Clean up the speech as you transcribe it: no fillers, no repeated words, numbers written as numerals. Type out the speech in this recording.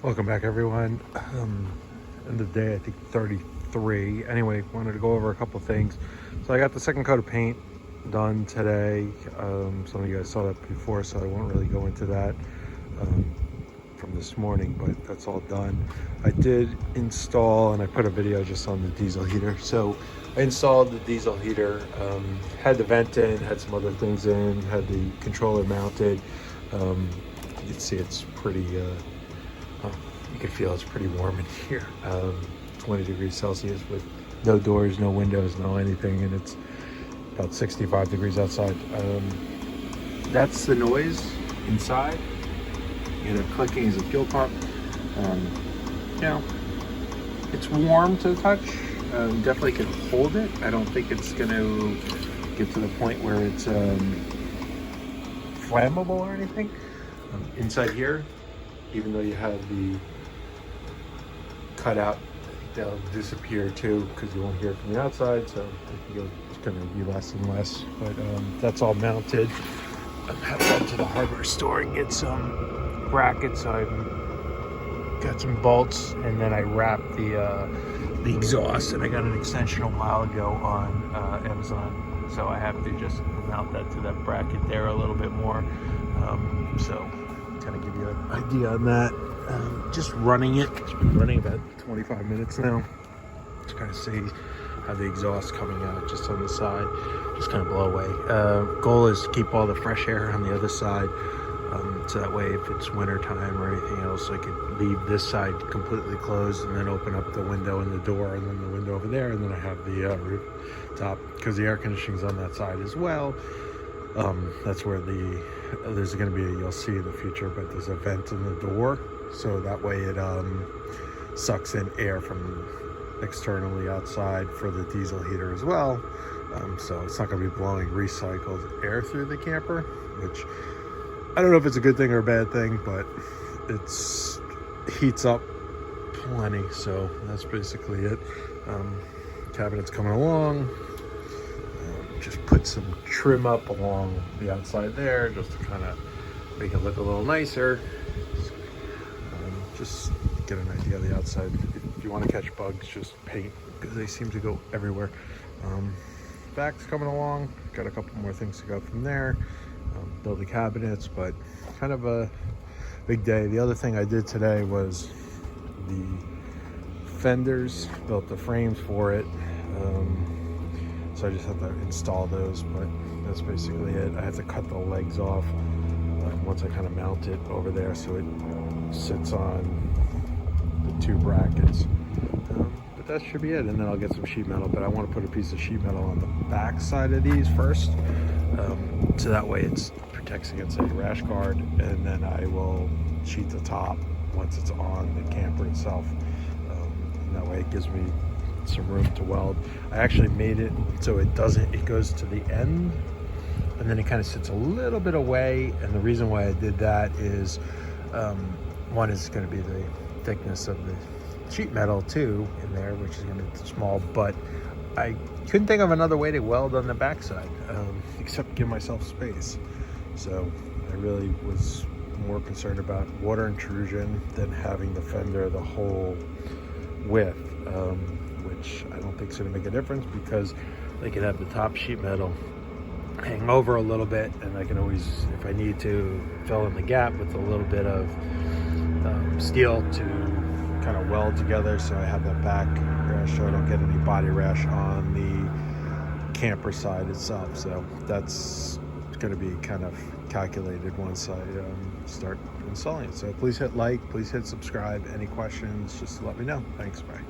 Welcome back, everyone. End of the day, I think 33. Anyway, wanted to go over a couple things. So I got the second coat of paint done today. Some of you guys saw that before, so I won't really go into that from this morning, but that's all done. I did install, and I put a video just on the diesel heater. So I installed the diesel heater, had the vent in, had some other things in, had the controller mounted. You can see it's pretty, you can feel it's pretty warm in here. 20 degrees Celsius with no doors, no windows, no anything, and it's about 65 degrees outside. That's the noise inside. You know, clicking is a fuel pump. You know, it's warm to the touch. Definitely can hold it. I don't think it's going to get to the point where it's flammable or anything. Inside here, even though you have the cutout, they'll disappear too because you won't hear it from the outside, so it's going to be less and less. But that's all mounted. I have gone to the hardware store and get some brackets. I got some bolts, and then I wrapped the exhaust, and I got an extension a while ago on Amazon, so I have to just mount that to that bracket there a little bit more. So kind of give you an idea on that. Just running it. It's been running about 25 minutes now. Just kind of see how the exhaust coming out just on the side, just kind of blow away. Goal is to keep all the fresh air on the other side, so that way if it's winter time or anything else, I could leave this side completely closed and then open up the window and the door, and then the window over there, and then I have the roof top, because the air conditioning's on that side as well. That's where there's going to be, you'll see in the future, but there's a vent in the door, so that way it sucks in air from externally outside for the diesel heater as well. So it's not going to be blowing recycled air through the camper, which I don't know if it's a good thing or a bad thing, but it's heats up plenty. So that's basically it. Cabinet's coming along. Just put some trim up along the outside there, just to kind of make it look a little nicer. Just get an idea of the outside. If you want to catch bugs, just paint, because they seem to go everywhere. Back's coming along. Got a couple more things to go from there. Build the cabinets, but kind of a big day. The other thing I did today was the fenders, built the frames for it. So I just have to install those, but that's basically it. I have to cut the legs off once I kind of mount it over there, so it sits on the two brackets. But that should be it, and then I'll get some sheet metal. But I want to put a piece of sheet metal on the back side of these first, so that way it protects against any rash guard, and then I will sheet the top once it's on the camper itself. And that way it gives me some room to weld. I actually made it so it goes to the end, and then it kind of sits a little bit away. And the reason why I did that is one is going to be the thickness of the sheet metal too in there, which is going to be small, but I couldn't think of another way to weld on the backside except give myself space. So I really was more concerned about water intrusion than having the fender the whole width, which I don't think is going to make a difference, because they could have the top sheet metal hang over a little bit, and I can always, if I need to, fill in the gap with a little bit of steel to kind of weld together, so I have that back rash, so I don't get any body rash on the camper side itself. So that's going to be kind of calculated once I start installing it. So please hit like, please hit subscribe. Any questions, just let me know. Thanks, bye.